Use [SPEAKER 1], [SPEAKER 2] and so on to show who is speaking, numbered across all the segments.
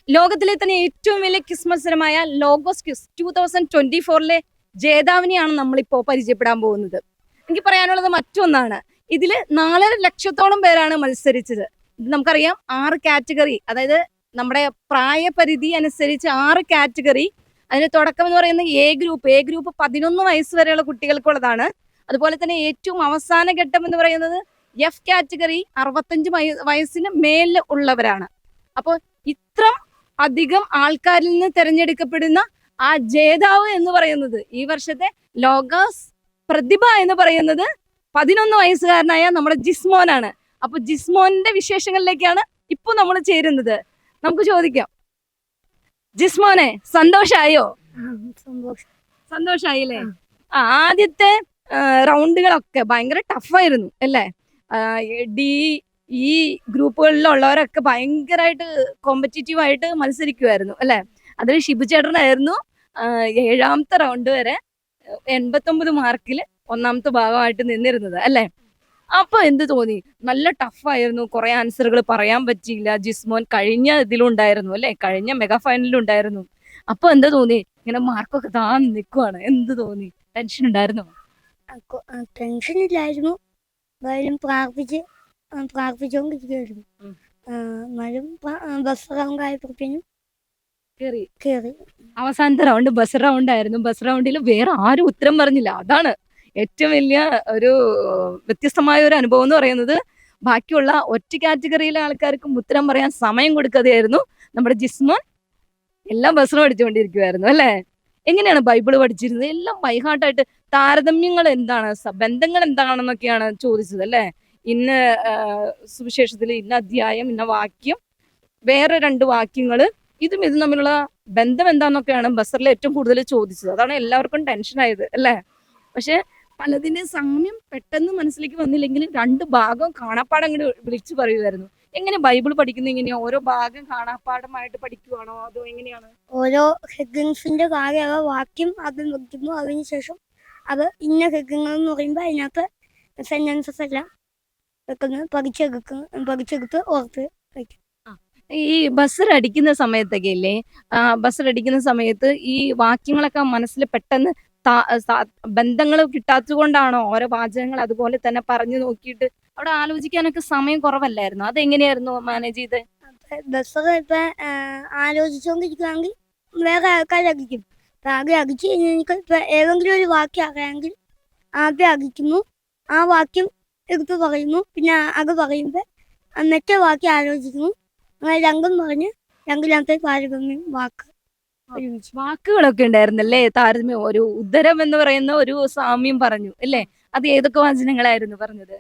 [SPEAKER 1] ലോകത്തിലെ തന്നെ ഏറ്റവും വലിയ ക്വിസ് മത്സരമായ ലോഗോസ് ക്വിസ് 2024 ജേതാവിനെയാണ് നമ്മളിപ്പോ പരിചയപ്പെടാൻ പോകുന്നത്. എനിക്ക് പറയാനുള്ളത് മറ്റൊന്നാണ്. ഇതില് 4.5 ലക്ഷത്തോളം പേരാണ് മത്സരിച്ചത്. ഇത് നമുക്കറിയാം 6 കാറ്റഗറി, അതായത് നമ്മുടെ പ്രായപരിധി അനുസരിച്ച് 6 കാറ്റഗറി. അതിന്റെ തുടക്കം എന്ന് പറയുന്നത് എ ഗ്രൂപ്പ് 11 വയസ്സ് വരെയുള്ള കുട്ടികൾക്കുള്ളതാണ്. അതുപോലെ തന്നെ ഏറ്റവും അവസാന ഘട്ടം എന്ന് പറയുന്നത് എഫ് കാറ്റഗറി 65 വയസ്സിന് മേലിൽ ഉള്ളവരാണ്. അപ്പോൾ ഇത്ര അധികം ആൾക്കാരിൽ നിന്ന് തിരഞ്ഞെടുക്കപ്പെടുന്ന ആ ജേതാവ് എന്ന് പറയുന്നത് ഈ വർഷത്തെ ലോഗോസ് പ്രതിഭ എന്ന് പറയുന്നത് 11 വയസ്സുകാരനായ നമ്മുടെ ജിസ്മോനാണ്. അപ്പൊ ജിസ്മോന്റെ വിശേഷങ്ങളിലേക്കാണ് ഇപ്പൊ നമ്മൾ ചേരുന്നത്. നമുക്ക് ചോദിക്കാം, ജിസ്മോനെ സന്തോഷായോ? സന്തോഷായില്ലേ? ആദ്യത്തെ റൗണ്ടുകളൊക്കെ ഭയങ്കര ടഫായിരുന്നു അല്ലേ? ഡി ഈ ഗ്രൂപ്പുകളിലുള്ളവരൊക്കെ ഭയങ്കരമായിട്ട് കോമ്പറ്റീറ്റീവ് ആയിട്ട് മത്സരിക്കുമായിരുന്നു അല്ലെ? അതിൽ ഷിബു ചേട്ടനായിരുന്നു 7ാമത്തെ റൗണ്ട് വരെ 89 മാർക്കിൽ 1ാമത്തെ ഭാഗമായിട്ട് നിന്നിരുന്നത് അല്ലെ? അപ്പൊ എന്ത് തോന്നി? നല്ല ടഫായിരുന്നു, കുറെ ആൻസറുകൾ പറയാൻ പറ്റിയില്ല. ജിസ്മോൻ കഴിഞ്ഞ ഇതിലുണ്ടായിരുന്നു അല്ലെ? കഴിഞ്ഞ മെഗാ ഫൈനലിലും ഉണ്ടായിരുന്നു. അപ്പൊ എന്താ തോന്നി? ഇങ്ങനെ മാർക്കൊക്കെ താന്ന് നിൽക്കുവാണ്, എന്ത് തോന്നി? ടെൻഷൻ ഉണ്ടായിരുന്നോ?
[SPEAKER 2] ടെൻഷൻ ഇല്ലായിരുന്നു, പ്രാർത്ഥിച്ചോണ്ടിരിക്കുകയായിരുന്നു. എന്നാലും ബസ് റൗണ്ട് ആയപ്പോഴത്തേനും കേറി.
[SPEAKER 1] അവസാനത്തെ റൗണ്ട് ബസ് റൗണ്ട് ആയിരുന്നു. ബസ് റൗണ്ടിൽ വേറെ ആരും ഉത്തരം പറഞ്ഞില്ല. അതാണ് ഏറ്റവും വലിയ ഒരു വ്യത്യസ്തമായ ഒരു അനുഭവം എന്ന് പറയുന്നത്. ബാക്കിയുള്ള ഒറ്റ കാറ്റഗറിയിലെ ആൾക്കാർക്കും ഉത്തരം പറയാൻ സമയം കൊടുക്കാതെയായിരുന്നു നമ്മുടെ ജിസ്മോൻ എല്ലാം ബസ്സിനും പഠിച്ചുകൊണ്ടിരിക്കുവായിരുന്നു അല്ലെ? എങ്ങനെയാണ് ബൈബിള് പഠിച്ചിരുന്നത്? എല്ലാം ബൈഹാർട്ടായിട്ട്. താരതമ്യങ്ങൾ എന്താണ്, ബന്ധങ്ങൾ എന്താണെന്നൊക്കെയാണ് ചോദിച്ചത് അല്ലെ? ഇന്ന സുവിശേഷത്തിൽ ഇന്ന അധ്യായം, ഇന്ന വാക്യം, വേറെ 2 വാക്യങ്ങള്, ഇതും തമ്മിലുള്ള ബന്ധം എന്താന്നൊക്കെയാണ് ബസറിൽ ഏറ്റവും കൂടുതൽ ചോദിച്ചത്. അതാണ് എല്ലാവർക്കും ടെൻഷനായത് അല്ലേ? പക്ഷെ പലതിന്റെ സാമ്യം പെട്ടെന്ന് മനസ്സിലേക്ക് വന്നില്ലെങ്കിൽ 2 ഭാഗം കാണാപ്പാടം അങ്ങോട്ട് വിളിച്ചു പറയുമായിരുന്നു. എങ്ങനെ ബൈബിൾ പഠിക്കുന്ന? എങ്ങനെയാ ഓരോ ഭാഗം കാണാപ്പാടമായിട്ട് പഠിക്കുവാണോ അതോ എങ്ങനെയാണ്?
[SPEAKER 2] ഓരോ ഹെഡിങ്സിന്റെ കാര്യമുള്ള വാക്യം ആദ്യം വെക്കുന്നു, അതിനുശേഷം അത് ഇന്ന ഹെഡിങ്ങൾ എന്ന് പറയുമ്പോൾ അതിനകത്ത് സെന്റൻസസ് എല്ലാം വെക്കുന്നത് പഠിച്ചെടുത്ത് ഓർത്ത് വയ്ക്കും.
[SPEAKER 1] ഈ ബസ്സിലടിക്കുന്ന സമയത്തൊക്കെ ഇല്ലേ, ബസ്സിലടിക്കുന്ന സമയത്ത് ഈ വാക്യങ്ങളൊക്കെ മനസ്സിൽ പെട്ടെന്ന് ബന്ധങ്ങൾ കിട്ടാത്തത് കൊണ്ടാണോ ഓരോ വാചകങ്ങൾ അതുപോലെ തന്നെ പറഞ്ഞു നോക്കിയിട്ട് അവിടെ ആലോചിക്കാനൊക്കെ സമയം കുറവല്ലായിരുന്നു? അതെങ്ങനെയായിരുന്നു മാനേജ് ചെയ്ത്?
[SPEAKER 2] ബസ് ഇപ്പൊ ആലോചിച്ചുകൊണ്ടിരിക്കുകയാണെങ്കിൽ വേറെ ആൾക്കാർ അടിക്കും. ആദ്യം അടിച്ചു കഴിഞ്ഞാൽ ഇപ്പൊ ഏതെങ്കിലും ഒരു വാക്യം അറിയാമെങ്കിൽ ആദ്യം അടിക്കുന്നു, ആ വാക്യം എടുത്ത് പറയുന്നു, പിന്നെ അത് പറയുമ്പോൾ മറ്റേ വാക്യം ആലോചിക്കുന്നു. അങ്ങനെ രണ്ടും പറഞ്ഞ് രണ്ടിലാമത്തെ താരതമ്യം
[SPEAKER 1] വാക്കുകളൊക്കെ ഉണ്ടായിരുന്നല്ലേ? താരതമ്യം. ഒരു ഉദരം എന്ന് പറയുന്ന ഒരു സാമ്യം പറഞ്ഞു അല്ലേ? അത് ഏതൊക്കെ വചനങ്ങളായിരുന്നു പറഞ്ഞത്?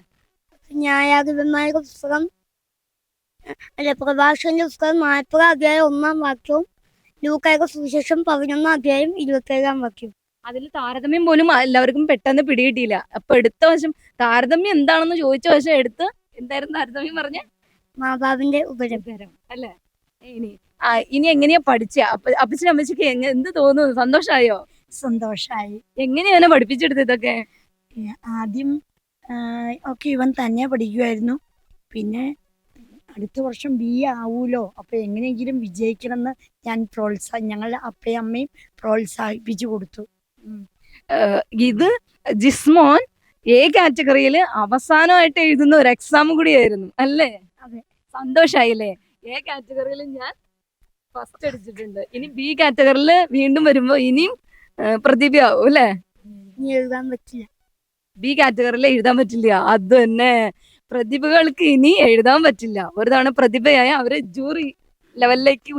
[SPEAKER 2] ന്യായാധിപന്മാരുടെ പുസ്തകം പ്രഭാഷകന്റെ പുസ്തകം 40 അധ്യായം 1-ാം വാക്യവും ലൂക്കായുടെ സുവിശേഷം 11 അധ്യായം 27-ാം വാക്യവും.
[SPEAKER 1] അതിൽ താരതമ്യം പോലും എല്ലാവർക്കും പെട്ടെന്ന് പിടികിട്ടിയില്ല. അപ്പൊ എടുത്ത വശം താരതമ്യം എന്താണെന്ന് ചോദിച്ച വശം എടുത്ത് എന്തായിരുന്നു താരതമ്യം പറഞ്ഞ?
[SPEAKER 2] മാതാവിന്റെ ഉപരം
[SPEAKER 1] അല്ലേ? ഇനി എങ്ങനെയാ പഠിച്ച? അപ്പച്ചനും അമ്മച്ചിക്ക് എന്ത് തോന്നുന്നു? സന്തോഷായോ?
[SPEAKER 2] സന്തോഷായി.
[SPEAKER 1] എങ്ങനെയാണ് പഠിപ്പിച്ചെടുത്തത് ഇതൊക്കെ?
[SPEAKER 2] ആദ്യം ഒക്കെ ഇവൻ തന്നെ പഠിക്കുമായിരുന്നു. പിന്നെ അടുത്ത വർഷം BA ആവൂലോ, അപ്പൊ എങ്ങനെയെങ്കിലും വിജയിക്കണം എന്ന് ഞങ്ങളുടെ അപ്പയും അമ്മയും പ്രോത്സാഹിപ്പിച്ചു കൊടുത്തു.
[SPEAKER 1] ഇത് ജിസ്മോൻ A കാറ്റഗറിയിൽ അവസാനമായിട്ട് എഴുതുന്ന ഒരു എക്സാം കൂടിയായിരുന്നു അല്ലേ?
[SPEAKER 2] അതെ.
[SPEAKER 1] സന്തോഷായില്ലേ? A കാറ്റഗറിയിൽ ഞാൻ ഫസ്റ്റ് അടിച്ചിട്ടുണ്ട്. ഇനി B കാറ്റഗറിയിൽ വീണ്ടും വരുമ്പോ ഇനിയും പ്രതിഭയാവും അല്ലേ?
[SPEAKER 2] എഴുതാൻ പറ്റില്ല.
[SPEAKER 1] B കാറ്റഗറിയിൽ എഴുതാൻ പറ്റില്ല. അത് തന്നെ, പ്രതിഭകൾക്ക് ഇനി എഴുതാൻ പറ്റില്ല. ഒരു തവണ പ്രതിഭയായ അവര് ജൂറി ലെവലിലേക്ക്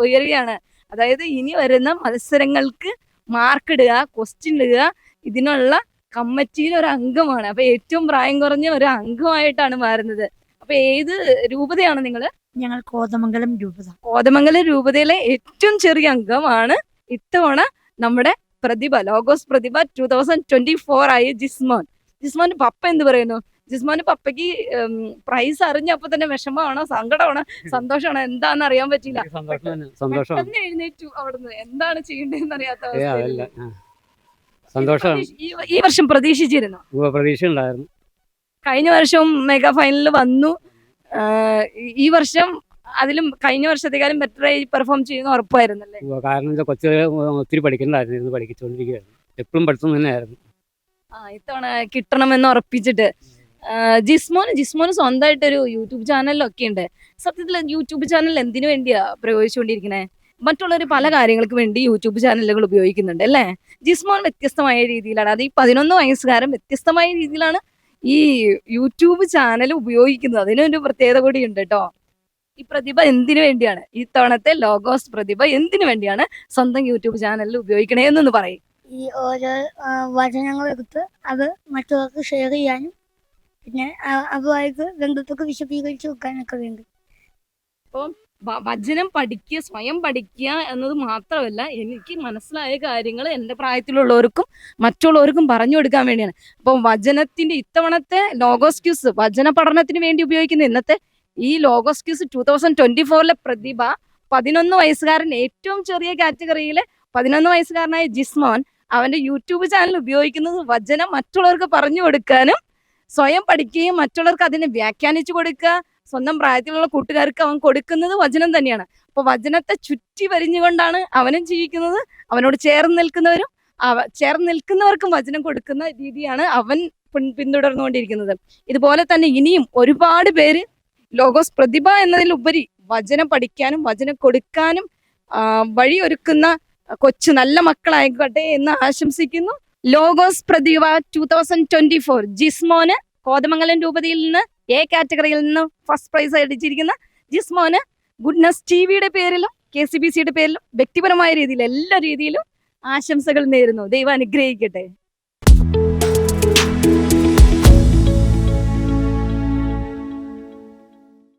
[SPEAKER 1] ഉയരുകയാണ്. അതായത് ഇനി വരുന്ന മത്സരങ്ങൾക്ക് മാർക്ക് ഇടുക, ക്വസ്റ്റ്യൻ ഇടുക, ഇതിനുള്ള കമ്മിറ്റിയിൽ ഒരു അംഗമാണ്. അപ്പൊ ഏറ്റവും പ്രായം കുറഞ്ഞ ഒരു അംഗമായിട്ടാണ് മാറുന്നത്. അപ്പൊ ഏത് രൂപതയാണ് നിങ്ങള്?
[SPEAKER 2] ഞങ്ങൾ കോതമംഗലം രൂപത.
[SPEAKER 1] കോതമംഗലം രൂപതയിലെ ഏറ്റവും ചെറിയ അംഗമാണ് ഇത്തവണ നമ്മുടെ പ്രതിഭ, ലോഗോസ് പ്രതിഭ 2024 ആയ ജിസ്മോൻ. ജിസ്മോന്റെ പപ്പ എന്ത് പറയുന്നു? ജിസ്മോന്റെ പപ്പയ്ക്ക് പ്രൈസ് അറിഞ്ഞപ്പോ തന്നെ വിഷമമാണോ, സങ്കടമാണോ, സന്തോഷമാണോ, എന്താന്ന് അറിയാൻ പറ്റില്ല. പെട്ടെന്ന് എഴുന്നേറ്റു അവിടുന്ന്. എന്താണ് ചെയ്യേണ്ടതെന്ന് അറിയാത്ത അവസ്ഥ. ഈ വർഷം പ്രതീക്ഷിച്ചിരുന്നു?
[SPEAKER 3] പ്രതീക്ഷ ഉണ്ടായിരുന്നു.
[SPEAKER 1] കഴിഞ്ഞ വർഷം മെഗാ ഫൈനലിൽ വന്നു. ഈ വർഷം അതിലും കഴിഞ്ഞ വർഷത്തെക്കാളും ബെറ്ററായി പെർഫോം ചെയ്യുന്ന ഉറപ്പായിരുന്നല്ലേ?
[SPEAKER 3] കാരണം എന്താ കൊച്ചുകളെ ഒത്തിരി പഠിക്കേണ്ടായിരുന്നു, ഇരുന്ന് പഠിച്ചുകൊണ്ടിരിക്കുകയായിരുന്നു. എപ്പോഴും പഠിത്തം തന്നെയായിരുന്നു.
[SPEAKER 1] ഇത്തവണ കിട്ടണമെന്ന് ഉറപ്പിച്ചിട്ട് ജിസ്മോന് സ്വന്തമായിട്ടൊരു യൂട്യൂബ് ചാനലൊക്കെ ഉണ്ട്. സത്യത്തിൽ യൂട്യൂബ് ചാനൽ എന്തിനു വേണ്ടിയാ പ്രയോഗിച്ചുകൊണ്ടിരിക്കണേ? മറ്റുള്ളവർ പല കാര്യങ്ങൾക്ക് വേണ്ടി യൂട്യൂബ് ചാനലുകൾ ഉപയോഗിക്കുന്നുണ്ട് അല്ലേ? ജിസ്മോൻ വ്യത്യസ്തമായ രീതിയിലാണ്, അത് ഈ 11 വയസ്സുകാരൻ വ്യത്യസ്തമായ രീതിയിലാണ് ഈ യൂട്യൂബ് ചാനൽ ഉപയോഗിക്കുന്നത്. അതിനൊരു പ്രത്യേകത കൂടി ഉണ്ട് കേട്ടോ. ഈ പ്രതിഭ എന്തിനു വേണ്ടിയാണ്, ഇത്തവണത്തെ ലോഗോസ് പ്രതിഭ എന്തിനു വേണ്ടിയാണ് സ്വന്തം യൂട്യൂബ് ചാനലിൽ ഉപയോഗിക്കണേ എന്നൊന്ന് പറയും.
[SPEAKER 2] ഈ ഓരോ വചനങ്ങൾ എടുത്ത് അത് മറ്റുള്ളവർക്ക് ഷെയർ ചെയ്യാനും പിന്നെ അതുമായിട്ട് ബന്ധത്തൊക്കെ വിശദീകരിച്ച് വെക്കാനൊക്കെ വേണ്ടി.
[SPEAKER 1] വചനം പഠിക്കുക, സ്വയം പഠിക്കുക എന്നത് മാത്രമല്ല, എനിക്ക് മനസ്സിലായ കാര്യങ്ങൾ എൻ്റെ പ്രായത്തിലുള്ളവർക്കും മറ്റുള്ളവർക്കും പറഞ്ഞു കൊടുക്കാൻ വേണ്ടിയാണ്. അപ്പം വചനത്തിന്റെ ഇത്തവണത്തെ ലോഗോസ് ക്യൂസ് വചന പഠനത്തിന് വേണ്ടി ഉപയോഗിക്കുന്ന ഇന്നത്തെ ഈ ലോഗോസ് ക്യൂസ് 2024 പ്രതിഭ 11 വയസ്സുകാരൻ, ഏറ്റവും ചെറിയ കാറ്റഗറിയിലെ 11 വയസ്സുകാരനായ ജിസ്മോൻ അവന്റെ യൂട്യൂബ് ചാനൽ ഉപയോഗിക്കുന്നത് വചനം മറ്റുള്ളവർക്ക് പറഞ്ഞു കൊടുക്കാനും സ്വയം പഠിക്കുകയും മറ്റുള്ളവർക്ക് അതിനെ വ്യാഖ്യാനിച്ചു കൊടുക്കുക, സ്വന്തം പ്രായത്തിലുള്ള കൂട്ടുകാർക്ക് അവൻ കൊടുക്കുന്നത് വചനം തന്നെയാണ്. അപ്പൊ വചനത്തെ ചുറ്റി വരിഞ്ഞുകൊണ്ടാണ് അവനും ജീവിക്കുന്നത്. അവനോട് ചേർന്ന് നിൽക്കുന്നവർക്കും വചനം കൊടുക്കുന്ന രീതിയാണ് അവൻ പിന്തുടർന്നുകൊണ്ടിരിക്കുന്നത്. ഇതുപോലെ തന്നെ ഇനിയും ഒരുപാട് പേര് ലോഗോസ് പ്രതിഭ എന്നതിലുപരി വചനം പഠിക്കാനും വചനം കൊടുക്കാനും വഴിയൊരുക്കുന്ന കൊച്ചു നല്ല മക്കളായിക്കോട്ടെ എന്ന് ആശംസിക്കുന്നു. ലോഗോസ് പ്രതിഭ 2024 ജിസ്മോന് കോതമംഗലം രൂപതയിൽ നിന്ന് എ കാറ്റഗറിയിൽ നിന്ന് ഫസ്റ്റ് പ്രൈസ് അടിച്ചിരിക്കുന്ന ജിസ്മോന് ഗുഡ്നസ് ടിവിയുടെ പേരിലും KCBCയുടെ പേരിലും വ്യക്തിപരമായ രീതിയിൽ എല്ലാ രീതിയിലും ആശംസകൾ നേരുന്നു. ദൈവം അനുഗ്രഹിക്കട്ടെ.